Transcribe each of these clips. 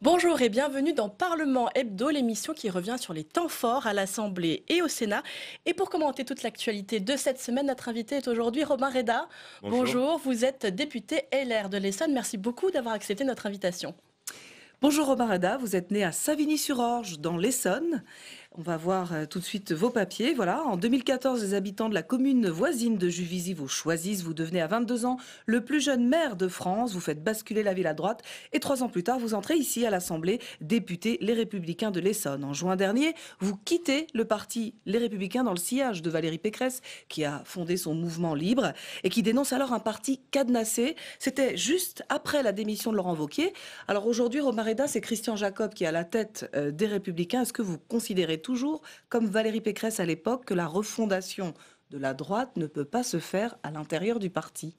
Bonjour et bienvenue dans Parlement Hebdo, l'émission qui revient sur les temps forts à l'Assemblée et au Sénat. Et pour commenter toute l'actualité de cette semaine, notre invité est aujourd'hui Robin Reda. Bonjour, vous êtes député LR de l'Essonne. Merci beaucoup d'avoir accepté notre invitation. Bonjour Robin Reda, vous êtes né à Savigny-sur-Orge dans l'Essonne. On va voir tout de suite vos papiers. Voilà, en 2014, les habitants de la commune voisine de Juvisy vous choisissent. Vous devenez à 22 ans le plus jeune maire de France. Vous faites basculer la ville à droite. Et 3 ans plus tard, vous entrez ici à l'Assemblée, député Les Républicains de l'Essonne. En juin dernier, vous quittez le parti Les Républicains dans le sillage de Valérie Pécresse, qui a fondé son mouvement libre et qui dénonce alors un parti cadenassé. C'était juste après la démission de Laurent Wauquiez. Alors aujourd'hui, Robin Reda, c'est Christian Jacob qui est à la tête des Républicains. Est-ce que vous considérez toujours, comme Valérie Pécresse à l'époque, que la refondation de la droite ne peut pas se faire à l'intérieur du parti ?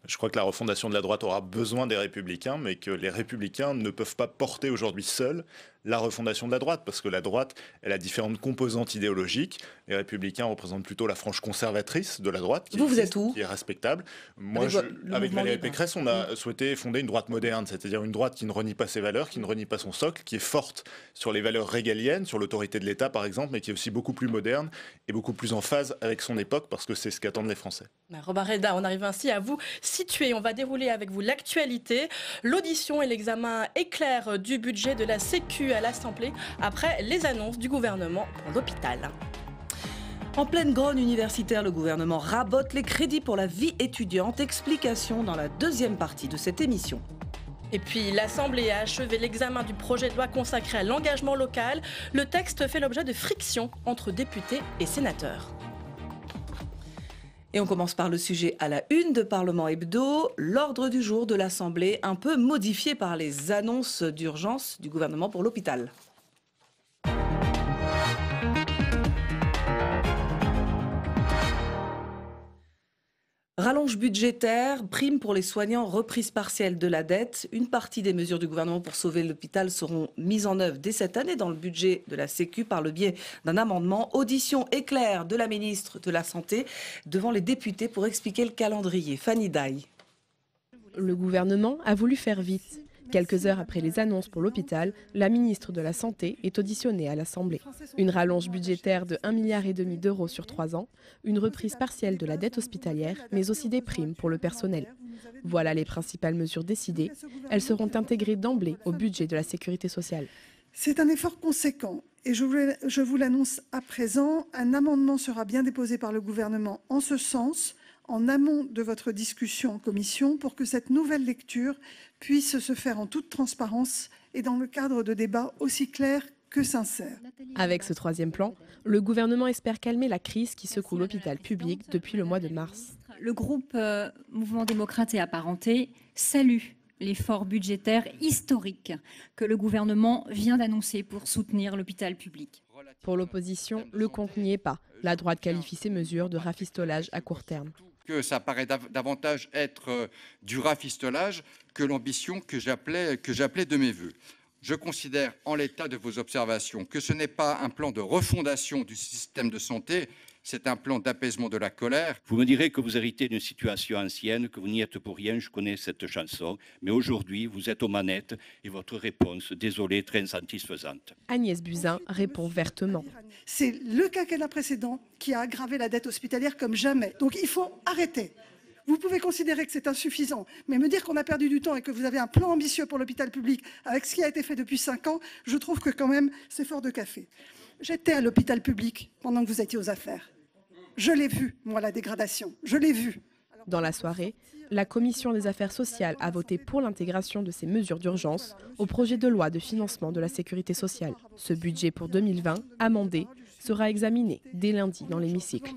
Je crois que la refondation de la droite aura besoin des Républicains, mais que les Républicains ne peuvent pas porter aujourd'hui seuls la refondation de la droite, parce que la droite, elle a différentes composantes idéologiques. Les Républicains représentent plutôt la frange conservatrice de la droite, vous êtes où ? qui est respectable. Moi, avec Valérie Pécresse, on a souhaité fonder une droite moderne, c'est-à-dire une droite qui ne renie pas ses valeurs, qui ne renie pas son socle, qui est forte sur les valeurs régaliennes, sur l'autorité de l'État par exemple, mais qui est aussi beaucoup plus moderne et beaucoup plus en phase avec son époque, parce que c'est ce qu'attendent les Français. Robin Reda, on arrive ainsi à vous situer. On va dérouler avec vous l'actualité, l'audition et l'examen éclair du budget de la Sécu à l'Assemblée après les annonces du gouvernement pour l'hôpital. En pleine grogne universitaire, le gouvernement rabote les crédits pour la vie étudiante. Explication dans la deuxième partie de cette émission. Et puis l'Assemblée a achevé l'examen du projet de loi consacré à l'engagement local. Le texte fait l'objet de frictions entre députés et sénateurs. Et on commence par le sujet à la une de Parlement Hebdo, l'ordre du jour de l'Assemblée un peu modifié par les annonces d'urgence du gouvernement pour l'hôpital. Rallonge budgétaire, prime pour les soignants, reprise partielle de la dette. Une partie des mesures du gouvernement pour sauver l'hôpital seront mises en œuvre dès cette année dans le budget de la Sécu par le biais d'un amendement. Audition éclair de la ministre de la Santé devant les députés pour expliquer le calendrier. Fanny Daye. Le gouvernement a voulu faire vite. Quelques heures après les annonces pour l'hôpital, la ministre de la Santé est auditionnée à l'Assemblée. Une rallonge budgétaire de 1,5 milliard d'euros sur 3 ans, une reprise partielle de la dette hospitalière, mais aussi des primes pour le personnel. Voilà les principales mesures décidées. Elles seront intégrées d'emblée au budget de la sécurité sociale. C'est un effort conséquent et je vous l'annonce à présent. Un amendement sera bien déposé par le gouvernement en ce sens, en amont de votre discussion en commission, pour que cette nouvelle lecture puisse se faire en toute transparence et dans le cadre de débats aussi clairs que sincères. Avec ce troisième plan, le gouvernement espère calmer la crise qui secoue l'hôpital public depuis le mois de mars. Le groupe Mouvement démocrate et apparenté salue l'effort budgétaire historique que le gouvernement vient d'annoncer pour soutenir l'hôpital public. Pour l'opposition, le compte n'y est pas. La droite qualifie ces mesures de rafistolage à court terme. Que ça paraît davantage être du rafistolage que l'ambition que j'appelais de mes voeux. Je considère, en l'état de vos observations, que ce n'est pas un plan de refondation du système de santé, c'est un plan d'apaisement de la colère. Vous me direz que vous héritez d'une situation ancienne, que vous n'y êtes pour rien, je connais cette chanson, mais aujourd'hui, vous êtes aux manettes et votre réponse, désolé, très insatisfaisante. Agnès Buzyn répond vertement. C'est le quinquennat précédent qui a aggravé la dette hospitalière comme jamais. Donc il faut arrêter. Vous pouvez considérer que c'est insuffisant, mais me dire qu'on a perdu du temps et que vous avez un plan ambitieux pour l'hôpital public avec ce qui a été fait depuis 5 ans, je trouve que quand même c'est fort de café. J'étais à l'hôpital public pendant que vous étiez aux affaires. Je l'ai vu, moi, la dégradation. Je l'ai vu. Dans la soirée, la Commission des affaires sociales a voté pour l'intégration de ces mesures d'urgence au projet de loi de financement de la sécurité sociale. Ce budget pour 2020, amendé, sera examiné dès lundi dans l'hémicycle.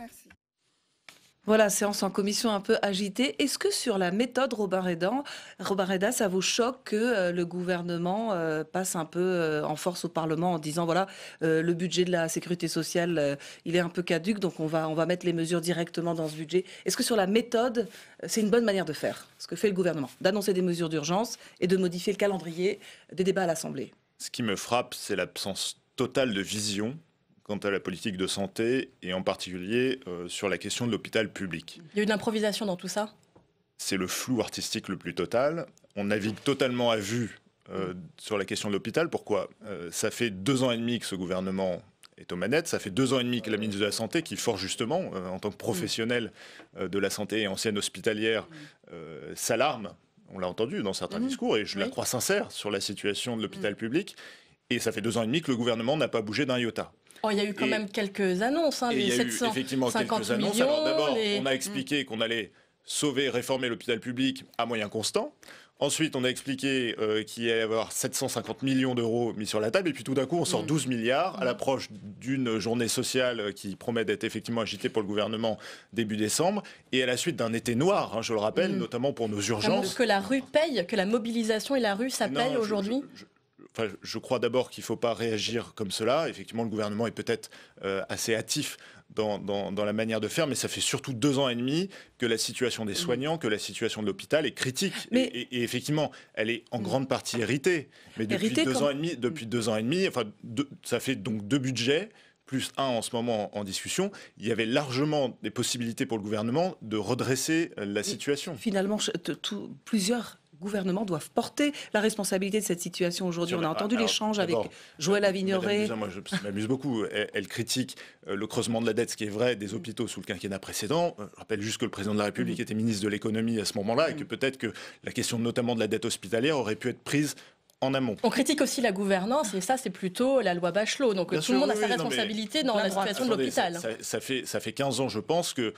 Voilà, séance en commission un peu agitée. Est-ce que sur la méthode Robin Reda, ça vous choque que le gouvernement passe un peu en force au Parlement en disant voilà, le budget de la sécurité sociale, il est un peu caduc, donc on va mettre les mesures directement dans ce budget. Est-ce que sur la méthode, c'est une bonne manière de faire, ce que fait le gouvernement, d'annoncer des mesures d'urgence et de modifier le calendrier des débats à l'Assemblée? Ce qui me frappe, c'est l'absence totale de vision quant à la politique de santé et en particulier sur la question de l'hôpital public. Il y a eu de l'improvisation dans tout ça ? C'est le flou artistique le plus total. On navigue totalement à vue sur la question de l'hôpital. Pourquoi ? Ça fait 2 ans et demi que ce gouvernement est aux manettes. Ça fait 2 ans et demi que la ministre de la Santé, qui fort justement, en tant que professionnelle de la santé et ancienne hospitalière, s'alarme. On l'a entendu dans certains discours, et je la crois sincère sur la situation de l'hôpital public. Et ça fait 2 ans et demi que le gouvernement n'a pas bougé d'un iota. Oh, il y a eu quand même quelques annonces, les 750 millions. Alors d'abord, on a expliqué qu'on allait sauver, réformer l'hôpital public à moyens constants. Ensuite, on a expliqué qu'il y allait y avoir 750 millions d'euros mis sur la table. Et puis tout d'un coup, on sort 12 milliards à l'approche d'une journée sociale qui promet d'être effectivement agitée pour le gouvernement début décembre. Et à la suite d'un été noir, je le rappelle, notamment pour nos urgences. Que la rue paye, que la mobilisation et la rue, ça paye aujourd'hui ? Je crois d'abord qu'il ne faut pas réagir comme cela. Effectivement, le gouvernement est peut-être assez hâtif dans la manière de faire, mais ça fait surtout 2 ans et demi que la situation des soignants, que la situation de l'hôpital est critique. Et effectivement, elle est en grande partie héritée. Mais depuis 2 ans et demi, ça fait donc 2 budgets, plus un en ce moment en discussion, il y avait largement des possibilités pour le gouvernement de redresser la situation. Finalement, plusieurs gouvernements doivent porter la responsabilité de cette situation aujourd'hui. On a entendu l'échange avec Joëlle Avignoret. Moi, je m'amuse beaucoup. Elle critique le creusement de la dette, ce qui est vrai, des hôpitaux sous le quinquennat précédent. Je rappelle juste que le président de la République était ministre de l'économie à ce moment-là et que peut-être que la question notamment de la dette hospitalière aurait pu être prise en amont. On critique aussi la gouvernance, et ça, c'est plutôt la loi Bachelot. Donc tout le monde a sa responsabilité dans la situation de l'hôpital. Ça fait 15 ans, je pense, que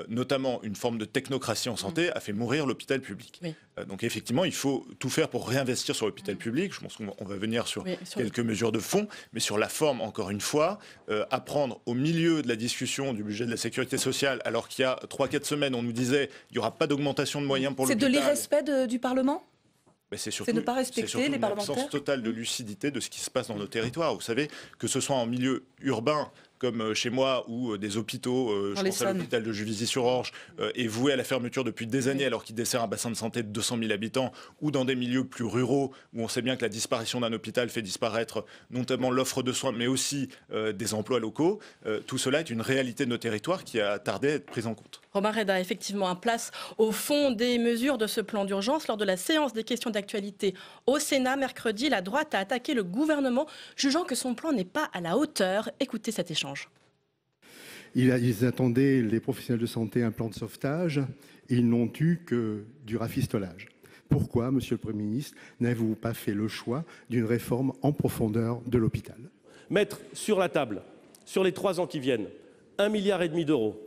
notamment une forme de technocratie en santé a fait mourir l'hôpital public. Donc effectivement, il faut tout faire pour réinvestir sur l'hôpital public. Je pense qu'on va venir sur quelques mesures de fond, mais sur la forme, encore une fois, apprendre au milieu de la discussion du budget de la sécurité sociale, alors qu'il y a 3-4 semaines, on nous disait qu'il n'y aura pas d'augmentation de moyens pour l'hôpital. C'est de l'irrespect du Parlement ? C'est ne pas respecter les parlementaires. C'est une absence totale de lucidité de ce qui se passe dans nos territoires. Vous savez, que ce soit en milieu urbain, comme chez moi, où des hôpitaux, je pense à l'hôpital de Juvisy-sur-Orge, est voué à la fermeture depuis des années alors qu'il dessert un bassin de santé de 200 000 habitants, ou dans des milieux plus ruraux, où on sait bien que la disparition d'un hôpital fait disparaître notamment l'offre de soins, mais aussi des emplois locaux. Tout cela est une réalité de nos territoires qui a tardé à être prise en compte. Romain Reda, effectivement, un place au fond des mesures de ce plan d'urgence. Lors de la séance des questions d'actualité au Sénat, mercredi, la droite a attaqué le gouvernement, jugeant que son plan n'est pas à la hauteur. Écoutez cet échange. Ils attendaient, les professionnels de santé, un plan de sauvetage. Ils n'ont eu que du rafistolage. Pourquoi, Monsieur le Premier ministre, n'avez-vous pas fait le choix d'une réforme en profondeur de l'hôpital ? Mettre sur la table, sur les 3 ans qui viennent, 1,5 milliard d'euros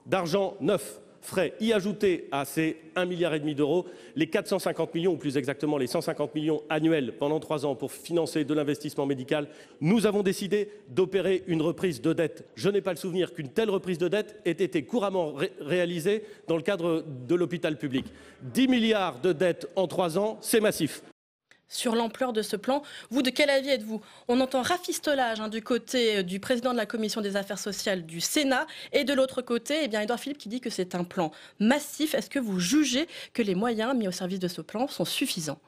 d'argent neuf, frais, y ajouter à ces 1,5 milliard d'euros les 450 millions, ou plus exactement les 150 millions annuels pendant 3 ans pour financer de l'investissement médical. Nous avons décidé d'opérer une reprise de dette. Je n'ai pas le souvenir qu'une telle reprise de dette ait été couramment réalisée dans le cadre de l'hôpital public. 10 milliards de dettes en 3 ans, c'est massif. Sur l'ampleur de ce plan, vous, de quel avis êtes-vous ? On entend rafistolage du côté du président de la Commission des Affaires sociales du Sénat, et de l'autre côté, Édouard Philippe qui dit que c'est un plan massif. Est-ce que vous jugez que les moyens mis au service de ce plan sont suffisants ?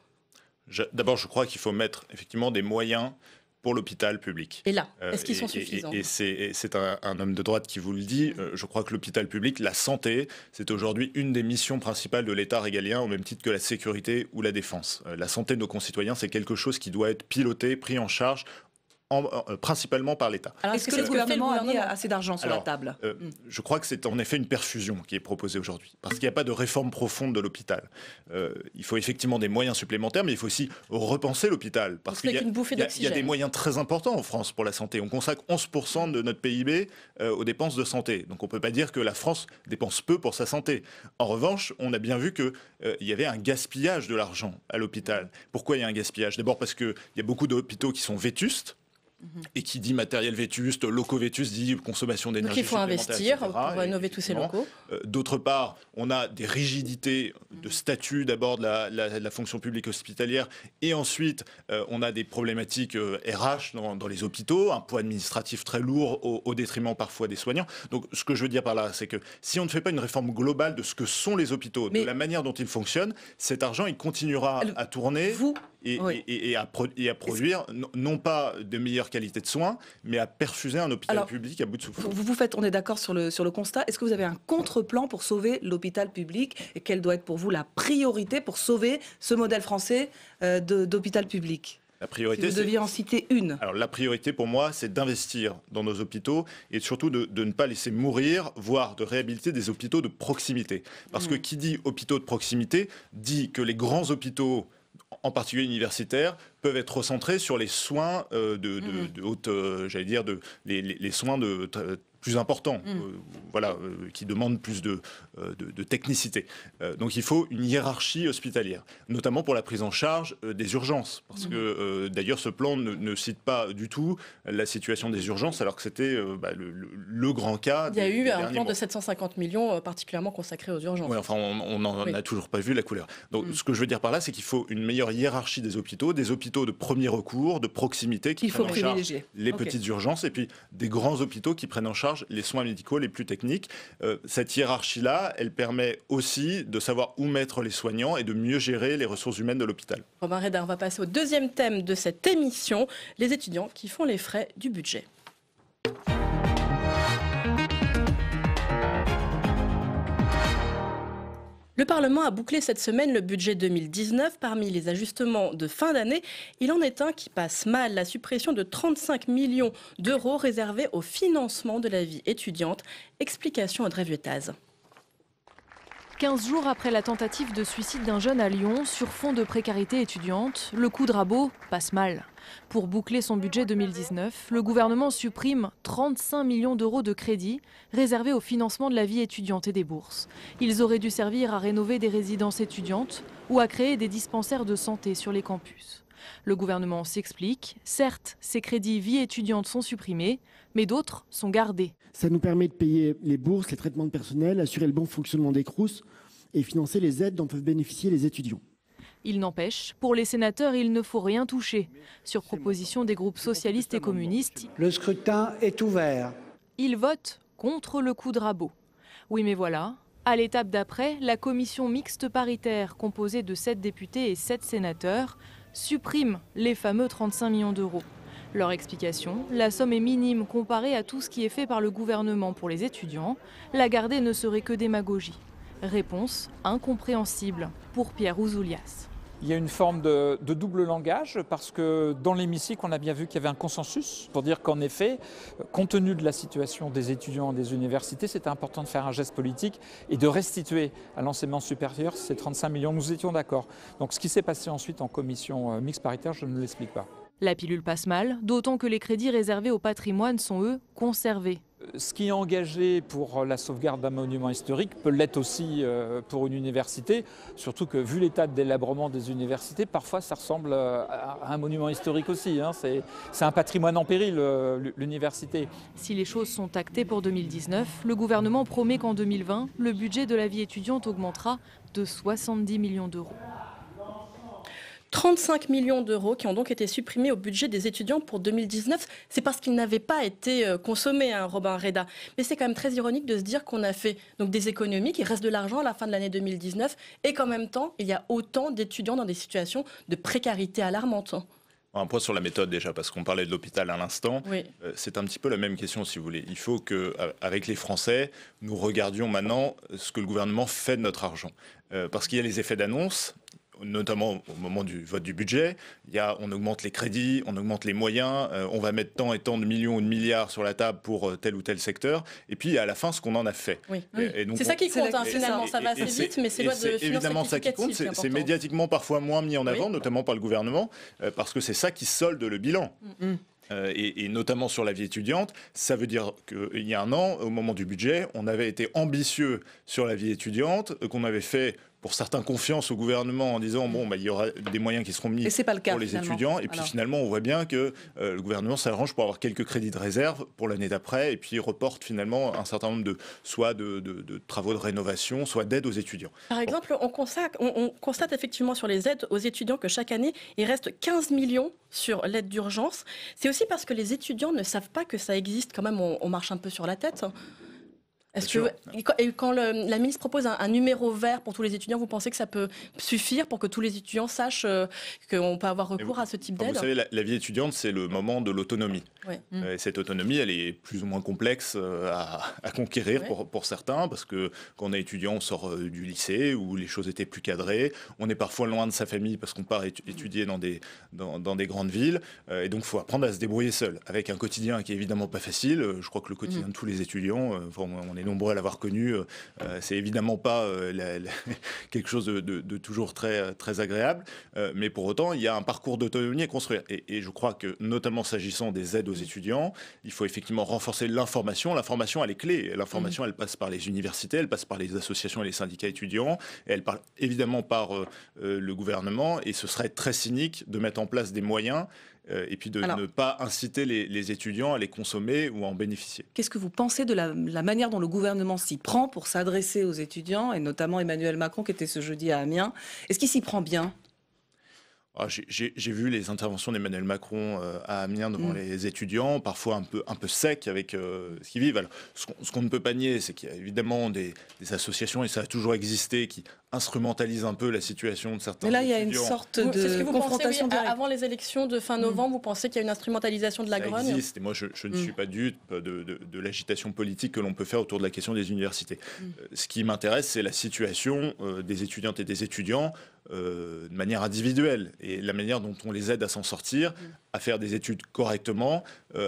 D'abord, je crois qu'il faut mettre effectivement des moyens pour l'hôpital public. Et là, est-ce qu'ils sont suffisants ? Et c'est un homme de droite qui vous le dit. Je crois que l'hôpital public, la santé, c'est aujourd'hui une des missions principales de l'État régalien, au même titre que la sécurité ou la défense. La santé de nos concitoyens, c'est quelque chose qui doit être piloté, pris en charge, principalement par l'État. Alors, est-ce que le gouvernement a mis assez d'argent sur la table ? Je crois que c'est en effet une perfusion qui est proposée aujourd'hui, parce qu'il n'y a pas de réforme profonde de l'hôpital. Il faut effectivement des moyens supplémentaires, mais il faut aussi repenser l'hôpital, parce qu'il y a des moyens très importants en France pour la santé. On consacre 11% de notre PIB aux dépenses de santé. Donc on ne peut pas dire que la France dépense peu pour sa santé. En revanche, on a bien vu qu'il y avait un gaspillage de l'argent à l'hôpital. Pourquoi il y a un gaspillage ? D'abord parce qu'il y a beaucoup d'hôpitaux qui sont vétustes, et qui dit matériel vétuste, locaux vétustes, dit consommation d'énergie. Donc il faut investir pour rénover tous ces locaux. D'autre part, on a des rigidités de statut d'abord de la fonction publique hospitalière, et ensuite on a des problématiques RH dans les hôpitaux, un poids administratif très lourd au détriment parfois des soignants. Donc ce que je veux dire par là, c'est que si on ne fait pas une réforme globale de ce que sont les hôpitaux, de la manière dont ils fonctionnent, cet argent il continuera à tourner. et à produire non pas de meilleure qualité de soins, mais à perfuser un hôpital public à bout de souffle. On est d'accord sur le constat. Est-ce que vous avez un contre-plan pour sauver l'hôpital public et quelle doit être pour vous la priorité pour sauver ce modèle français d'hôpital public ? La priorité, si vous deviez en citer une. Alors la priorité pour moi, c'est d'investir dans nos hôpitaux et surtout de ne pas laisser mourir, voire de réhabiliter des hôpitaux de proximité. Parce que qui dit hôpitaux de proximité dit que les grands hôpitaux, en particulier universitaires, peuvent être recentrés sur les soins de haute, les soins plus importants, qui demandent plus de technicité. Donc il faut une hiérarchie hospitalière, notamment pour la prise en charge des urgences, parce que d'ailleurs ce plan ne cite pas du tout la situation des urgences, alors que c'était le grand cas. Il y a eu un plan de 750 millions particulièrement consacré aux urgences. Oui, enfin on n'en a toujours pas vu la couleur. Donc ce que je veux dire par là, c'est qu'il faut une meilleure hiérarchie des hôpitaux de premier recours, de proximité, qui prennent en charge les petites urgences, et puis des grands hôpitaux qui prennent en charge les soins médicaux les plus techniques. Cette hiérarchie-là, elle permet aussi de savoir où mettre les soignants et de mieux gérer les ressources humaines de l'hôpital. Robin Reda, on va passer au deuxième thème de cette émission, les étudiants qui font les frais du budget. Le Parlement a bouclé cette semaine le budget 2019. Parmi les ajustements de fin d'année, il en est un qui passe mal, la suppression de 35 millions d'euros réservés au financement de la vie étudiante. Explication Audrey Vuettaz. 15 jours après la tentative de suicide d'un jeune à Lyon, sur fond de précarité étudiante, le coup de rabot passe mal. Pour boucler son budget 2019, le gouvernement supprime 35 millions d'euros de crédits réservés au financement de la vie étudiante et des bourses. Ils auraient dû servir à rénover des résidences étudiantes ou à créer des dispensaires de santé sur les campus. Le gouvernement s'explique. Certes, ces crédits vie étudiante sont supprimés, mais d'autres sont gardés. Ça nous permet de payer les bourses, les traitements de personnel, assurer le bon fonctionnement des Crous et financer les aides dont peuvent bénéficier les étudiants. Il n'empêche, pour les sénateurs, il ne faut rien toucher. Sur proposition des groupes socialistes et communistes, le scrutin est ouvert. Ils votent contre le coup de rabot. Oui, mais voilà, à l'étape d'après, la commission mixte paritaire, composée de 7 députés et 7 sénateurs, supprime les fameux 35 millions d'euros. Leur explication, la somme est minime comparée à tout ce qui est fait par le gouvernement pour les étudiants. La garder ne serait que démagogie. Réponse incompréhensible pour Pierre Ouzoulias. Il y a une forme de double langage parce que dans l'hémicycle, on a bien vu qu'il y avait un consensus pour dire qu'en effet, compte tenu de la situation des étudiants des universités, c'était important de faire un geste politique et de restituer à l'enseignement supérieur ces 35 millions. Nous étions d'accord. Donc ce qui s'est passé ensuite en commission mixte paritaire, je ne l'explique pas. La pilule passe mal, d'autant que les crédits réservés au patrimoine sont, eux, conservés. Ce qui est engagé pour la sauvegarde d'un monument historique peut l'être aussi pour une université, surtout que vu l'état de délabrement des universités, parfois ça ressemble à un monument historique aussi. C'est un patrimoine en péril, l'université. Si les choses sont actées pour 2019, le gouvernement promet qu'en 2020, le budget de la vie étudiante augmentera de 70 millions d'euros. 35 millions d'euros qui ont donc été supprimés au budget des étudiants pour 2019. C'est parce qu'ils n'avaient pas été consommés, Robin Reda. Mais c'est quand même très ironique de se dire qu'on a fait donc, des économies, qu'il reste de l'argent à la fin de l'année 2019 et qu'en même temps, il y a autant d'étudiants dans des situations de précarité alarmante. Un point sur la méthode déjà, parce qu'on parlait de l'hôpital à l'instant. Oui. C'est un petit peu la même question, si vous voulez. Il faut qu'avec les Français, nous regardions maintenant ce que le gouvernement fait de notre argent. Parce qu'il y a les effets d'annonce, notamment au moment du vote du budget, on augmente les crédits, on augmente les moyens, on va mettre tant et tant de millions ou de milliards sur la table pour tel ou tel secteur, et puis à la fin, ce qu'on en a fait. Oui. C'est ça qui compte, finalement, ça va assez vite, mais c'est loin de finances évidemment ça qui compte, c'est médiatiquement parfois moins mis en avant, notamment par le gouvernement, parce que c'est ça qui solde le bilan. Et notamment sur la vie étudiante, ça veut dire qu'il y a un an, au moment du budget, on avait été ambitieux sur la vie étudiante, qu'on avait fait pour certains confiance au gouvernement en disant il y aura des moyens qui seront mis pour les étudiants. Et puis finalement, on voit bien que le gouvernement s'arrange pour avoir quelques crédits de réserve pour l'année d'après et puis reporte finalement un certain nombre soit de travaux de rénovation, soit d'aides aux étudiants. Par exemple, on constate effectivement sur les aides aux étudiants que chaque année, il reste 15 millions sur l'aide d'urgence. C'est aussi parce que les étudiants ne savent pas que ça existe. Quand même, on marche un peu sur la tête. Quand la ministre propose un numéro vert pour tous les étudiants, vous pensez que ça peut suffire pour que tous les étudiants sachent qu'on peut avoir recours à ce type d'aide? Vous savez, la vie étudiante, c'est le moment de l'autonomie. Ouais. Et cette autonomie, elle est plus ou moins complexe à conquérir pour certains, parce que quand on est étudiant, on sort du lycée où les choses étaient plus cadrées. On est parfois loin de sa famille parce qu'on part étudier dans des grandes villes. Et donc, il faut apprendre à se débrouiller seul, avec un quotidien qui est évidemment pas facile. Je crois que le quotidien de tous les étudiants, on est nombreux à l'avoir connu, c'est évidemment pas quelque chose de toujours très, très agréable, mais pour autant il y a un parcours d'autonomie à construire, et je crois que notamment s'agissant des aides aux étudiants, il faut effectivement renforcer l'information. L'information, elle est clé. L'information, elle passe par les universités, elle passe par les associations et les syndicats étudiants, et elle passe évidemment par le gouvernement, et ce serait très cynique de mettre en place des moyens et puis de ne pas inciter les étudiants à les consommer ou à en bénéficier. Qu'est-ce que vous pensez de la manière dont le gouvernement s'y prend pour s'adresser aux étudiants, et notamment Emmanuel Macron qui était ce jeudi à Amiens? Est-ce qu'il s'y prend bien? J'ai vu les interventions d'Emmanuel Macron à Amiens devant les étudiants, parfois un peu sec avec ce qu'ils vivent. Alors, ce qu'on ne peut pas nier, c'est qu'il y a évidemment des associations, et ça a toujours existé, qui instrumentalisent un peu la situation de certains étudiants. Mais là, il y a une sorte de confrontation directe. Avant les élections de fin novembre, vous pensez qu'il y a une instrumentalisation de la grogne? Ça existe, et moi je ne suis pas dupe de l'agitation politique que l'on peut faire autour de la question des universités. Ce qui m'intéresse, c'est la situation des étudiantes et des étudiants de manière individuelle, et la manière dont on les aide à s'en sortir, à faire des études correctement,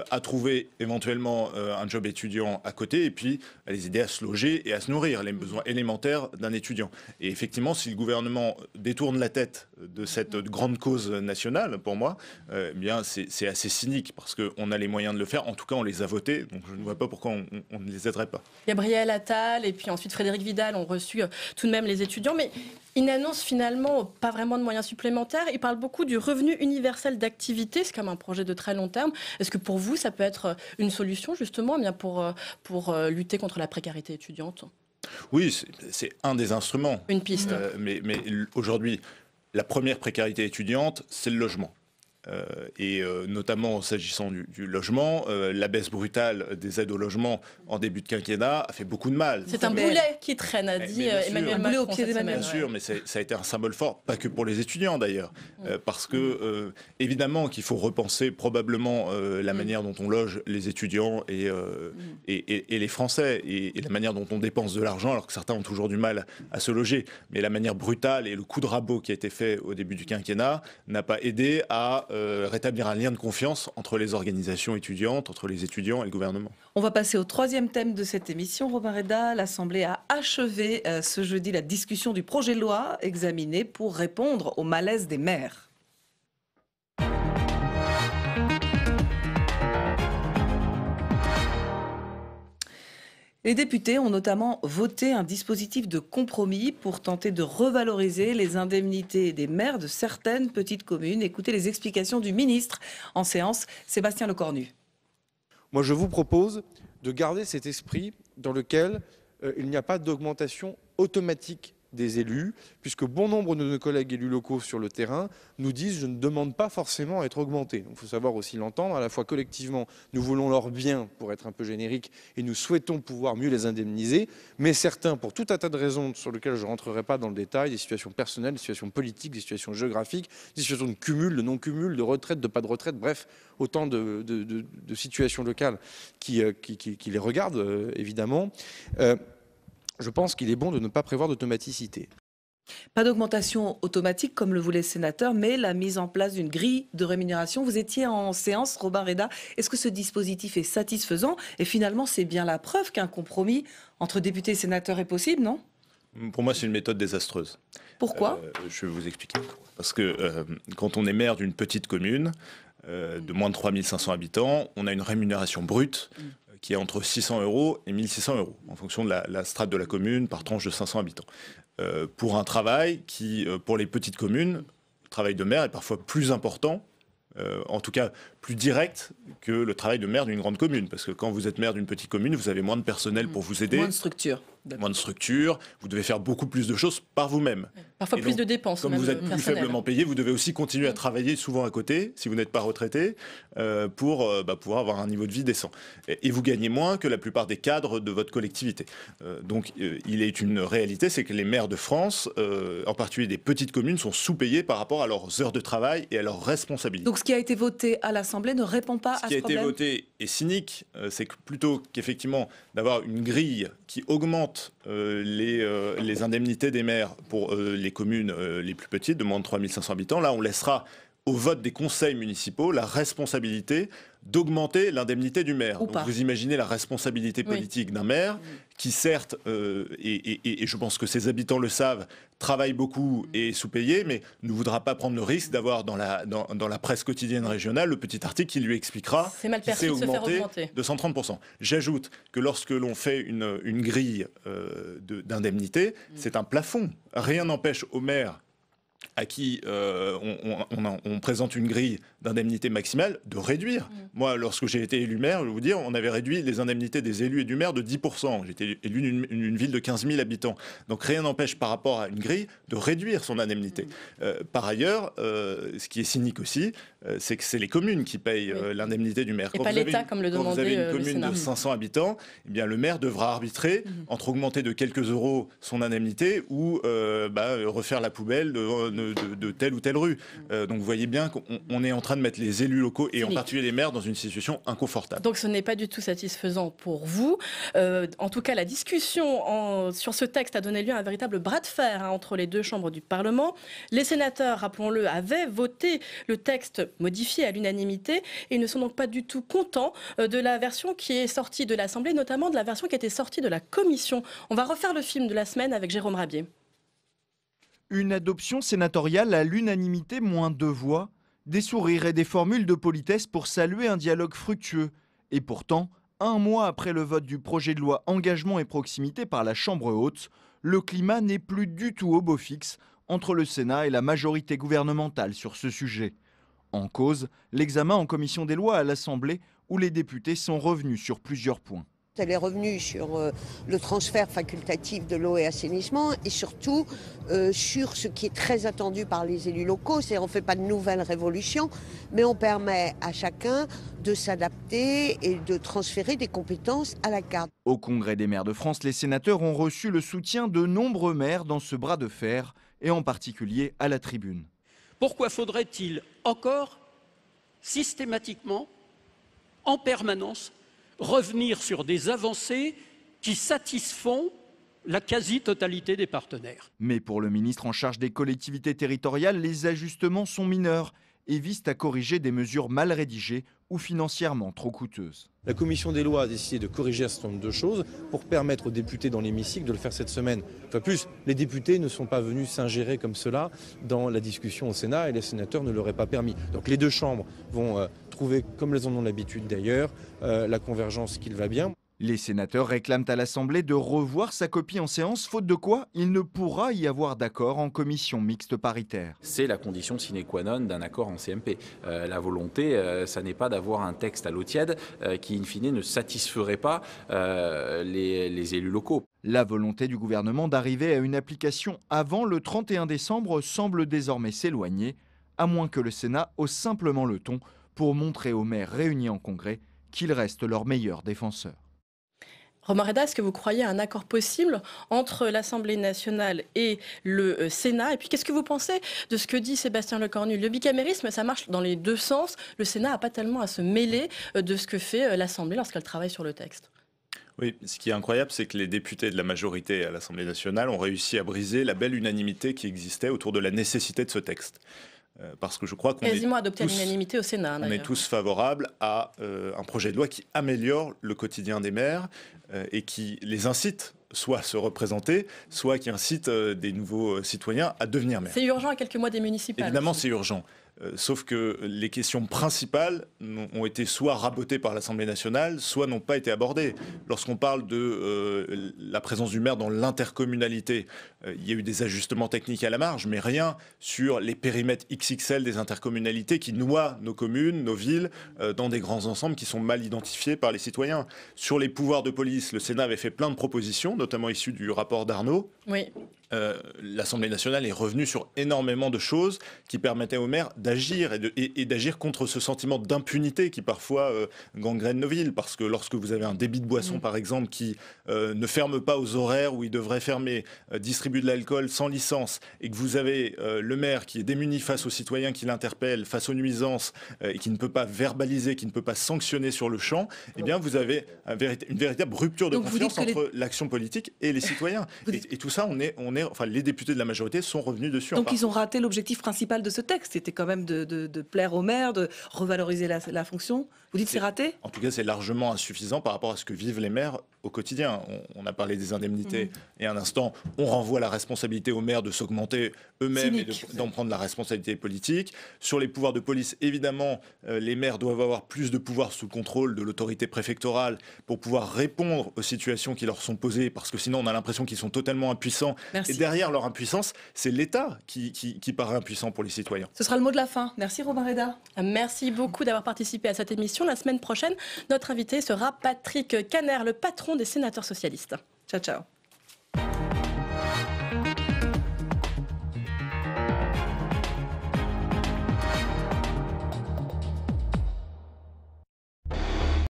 à trouver éventuellement un job étudiant à côté, et puis à les aider à se loger et à se nourrir, les besoins élémentaires d'un étudiant. Et effectivement, si le gouvernement détourne la tête de cette grande cause nationale, pour moi, eh bien c'est assez cynique, parce qu'on a les moyens de le faire. En tout cas, on les a votés, donc je ne vois pas pourquoi on ne les aiderait pas. Gabriel Attal et puis ensuite Frédérique Vidal ont reçu tout de même les étudiants, mais ils n'annoncent finalement pas vraiment de moyens supplémentaires. Ils parlent beaucoup du revenu universel d'activité, c'est comme un projet de très long terme. Est-ce que pour vous, ça peut être une solution justement bien pour lutter contre la précarité étudiante? Oui, c'est un des instruments. Une piste. Mais aujourd'hui, la première précarité étudiante, c'est le logement. Et notamment s'agissant du logement, la baisse brutale des aides au logement en début de quinquennat a fait beaucoup de mal. C'est un boulet qui traîne, a dit Emmanuel Macron. Au pied d'Emmanuel. Bien sûr, mais ça a été un symbole fort, pas que pour les étudiants d'ailleurs, parce que évidemment qu'il faut repenser probablement la manière dont on loge les étudiants et les Français, et la manière dont on dépense de l'argent, alors que certains ont toujours du mal à se loger. Mais la manière brutale et le coup de rabot qui a été fait au début du quinquennat n'a pas aidé à rétablir un lien de confiance entre les organisations étudiantes, entre les étudiants et le gouvernement. On va passer au troisième thème de cette émission. Robin Reda, l'Assemblée a achevé ce jeudi la discussion du projet de loi examiné pour répondre au malaise des maires. Les députés ont notamment voté un dispositif de compromis pour tenter de revaloriser les indemnités des maires de certaines petites communes. Écoutez les explications du ministre en séance, Sébastien Lecornu. Moi, je vous propose de garder cet esprit dans lequel il n'y a pas d'augmentation automatique des élus, puisque bon nombre de nos collègues élus locaux sur le terrain nous disent « je ne demande pas forcément à être augmenté ». Il faut savoir aussi l'entendre, à la fois collectivement, nous voulons leur bien, pour être un peu générique, et nous souhaitons pouvoir mieux les indemniser, mais certains, pour tout un tas de raisons sur lesquelles je ne rentrerai pas dans le détail, des situations personnelles, des situations politiques, des situations géographiques, des situations de cumul, de non-cumul, de retraite, de pas de retraite, bref, autant de situations locales qui les regardent, évidemment. Je pense qu'il est bon de ne pas prévoir d'automaticité. Pas d'augmentation automatique comme le voulait le sénateur, mais la mise en place d'une grille de rémunération. Vous étiez en séance, Robin Reda. Est-ce que ce dispositif est satisfaisant? Et finalement, c'est bien la preuve qu'un compromis entre députés et sénateurs est possible, non? Pour moi, c'est une méthode désastreuse. Pourquoi? Je vais vous expliquer. Parce que quand on est maire d'une petite commune de moins de 3500 habitants, on a une rémunération brute qui est entre 600 € et 1600 €, en fonction de la strate de la commune, par tranche de 500 habitants. Pour un travail qui, pour les petites communes, le travail de maire est parfois plus important, en tout cas plus direct que le travail de maire d'une grande commune. Parce que quand vous êtes maire d'une petite commune, vous avez moins de personnel pour vous aider. Moins de structure. moins de structure, vous devez faire beaucoup plus de choses par vous-même. Parfois plus de dépenses. Comme vous êtes plus faiblement payé, vous devez aussi continuer à travailler souvent à côté, si vous n'êtes pas retraité, pour pouvoir avoir un niveau de vie décent. Et vous gagnez moins que la plupart des cadres de votre collectivité. Donc il est une réalité, c'est que les maires de France, en particulier des petites communes, sont sous-payés par rapport à leurs heures de travail et à leurs responsabilités. Donc ce qui a été voté à l'Assemblée ne répond pas à ce problème. Ce qui a été voté est cynique, c'est que plutôt qu'effectivement d'avoir une grille qui augmente les indemnités des maires pour les communes les plus petites, de moins de 3500 habitants, là on laissera au vote des conseils municipaux la responsabilité d'augmenter l'indemnité du maire. Donc vous imaginez la responsabilité politique d'un maire qui certes, et je pense que ses habitants le savent, travaille beaucoup et est sous-payé, mais ne voudra pas prendre le risque d'avoir dans la presse quotidienne régionale le petit article qui lui expliquera qu'il s'est augmenté de 130%. J'ajoute que lorsque l'on fait une grille d'indemnité, c'est un plafond. Rien n'empêche au maire à qui on présente une grille d'indemnité maximale, de réduire. Moi, lorsque j'ai été élu maire, je vais vous dire, on avait réduit les indemnités des élus et du maire de 10%. J'étais élu d'une ville de 15 000 habitants. Donc rien n'empêche par rapport à une grille de réduire son indemnité. Par ailleurs, ce qui est cynique aussi, c'est que c'est les communes qui payent l'indemnité du maire. Et pas l'État, comme le demandait le Sénat. Quand vous avez une commune de 500 habitants, eh bien, le maire devra arbitrer entre augmenter de quelques euros son indemnité ou refaire la poubelle de telle ou telle rue. Donc vous voyez bien qu'on est en train de mettre les élus locaux et en particulier les maires dans une situation inconfortable. Donc ce n'est pas du tout satisfaisant pour vous. En tout cas, la discussion sur ce texte a donné lieu à un véritable bras de fer entre les deux chambres du Parlement. Les sénateurs, rappelons-le, avaient voté le texte modifié à l'unanimité et ne sont donc pas du tout contents de la version qui est sortie de l'Assemblée, notamment de la version qui était sortie de la Commission. On va refaire le film de la semaine avec Jérôme Rabier. Une adoption sénatoriale à l'unanimité, moins 2 voix, des sourires et des formules de politesse pour saluer un dialogue fructueux. Et pourtant, un mois après le vote du projet de loi Engagement et Proximité par la Chambre haute, le climat n'est plus du tout au beau fixe entre le Sénat et la majorité gouvernementale sur ce sujet. En cause, l'examen en commission des lois à l'Assemblée où les députés sont revenus sur plusieurs points. Elle est revenue sur le transfert facultatif de l'eau et assainissement et surtout sur ce qui est très attendu par les élus locaux, c'est on ne fait pas de nouvelles révolutions, mais on permet à chacun de s'adapter et de transférer des compétences à la carte. Au Congrès des maires de France, les sénateurs ont reçu le soutien de nombreux maires dans ce bras de fer et en particulier à la tribune. Pourquoi faudrait-il encore systématiquement, en permanence, revenir sur des avancées qui satisfont la quasi-totalité des partenaires? Mais pour le ministre en charge des collectivités territoriales, les ajustements sont mineurs et visent à corriger des mesures mal rédigées ou financièrement trop coûteuses. La commission des lois a décidé de corriger un certain nombre de choses pour permettre aux députés dans l'hémicycle de le faire cette semaine. Enfin plus, les députés ne sont pas venus s'ingérer comme cela dans la discussion au Sénat et les sénateurs ne l'auraient pas permis. Donc les deux chambres vont trouver, comme elles en ont l'habitude d'ailleurs, la convergence qu'il va bien. Les sénateurs réclament à l'Assemblée de revoir sa copie en séance, faute de quoi il ne pourra y avoir d'accord en commission mixte paritaire. C'est la condition sine qua non d'un accord en CMP. La volonté, ça n'est pas d'avoir un texte à l'eau tiède qui, in fine, ne satisferait pas les élus locaux. La volonté du gouvernement d'arriver à une application avant le 31 décembre semble désormais s'éloigner, à moins que le Sénat hausse simplement le ton pour montrer aux maires réunis en congrès qu'ils restent leurs meilleurs défenseurs. Romain Reda, est-ce que vous croyez à un accord possible entre l'Assemblée nationale et le Sénat? Et puis, qu'est-ce que vous pensez de ce que dit Sébastien Lecornu? Le bicamérisme, ça marche dans les deux sens. Le Sénat n'a pas tellement à se mêler de ce que fait l'Assemblée lorsqu'elle travaille sur le texte. Oui, ce qui est incroyable, c'est que les députés de la majorité à l'Assemblée nationale ont réussi à briser la belle unanimité qui existait autour de la nécessité de ce texte. Parce que je crois qu'on quasiment adopté à l'unanimité au Sénat. On est tous favorables à un projet de loi qui améliore le quotidien des maires et qui les incite soit à se représenter, soit qui incite des nouveaux citoyens à devenir maires. C'est urgent à quelques mois des municipales. Évidemment, c'est urgent. Sauf que les questions principales ont été soit rabotées par l'Assemblée nationale, soit n'ont pas été abordées. Lorsqu'on parle de la présence du maire dans l'intercommunalité, il y a eu des ajustements techniques à la marge, mais rien sur les périmètres XXL des intercommunalités qui noient nos communes, nos villes, dans des grands ensembles qui sont mal identifiés par les citoyens. Sur les pouvoirs de police, le Sénat avait fait plein de propositions, notamment issues du rapport d'Arnaud. Oui. L'Assemblée nationale est revenue sur énormément de choses qui permettaient aux maires d'agir et d'agir contre ce sentiment d'impunité qui parfois gangrène nos villes. Parce que lorsque vous avez un débit de boisson, par exemple, qui ne ferme pas aux horaires où il devrait fermer, distribue de l'alcool sans licence, et que vous avez le maire qui est démuni face aux citoyens qui l'interpellent, face aux nuisances, et qui ne peut pas verbaliser, qui ne peut pas sanctionner sur le champ, eh bien vous avez une véritable rupture de confiance entre l'action politique et les citoyens. Et tout ça, enfin, les députés de la majorité sont revenus dessus. Donc ils ont raté l'objectif principal de ce texte, c'était quand même de plaire aux maires, de revaloriser la fonction. Vous dites c'est raté ? En tout cas, c'est largement insuffisant par rapport à ce que vivent les maires au quotidien. On a parlé des indemnités et un instant, on renvoie la responsabilité aux maires de s'augmenter eux-mêmes et d'en prendre la responsabilité politique. Sur les pouvoirs de police, évidemment, les maires doivent avoir plus de pouvoir sous le contrôle de l'autorité préfectorale pour pouvoir répondre aux situations qui leur sont posées, parce que sinon on a l'impression qu'ils sont totalement impuissants. Merci. Et derrière leur impuissance, c'est l'État qui paraît impuissant pour les citoyens. Ce sera le mot de la fin. Merci Robin Reda. Merci beaucoup d'avoir participé à cette émission. La semaine prochaine, notre invité sera Patrick Caner, le patron des sénateurs socialistes. Ciao, ciao.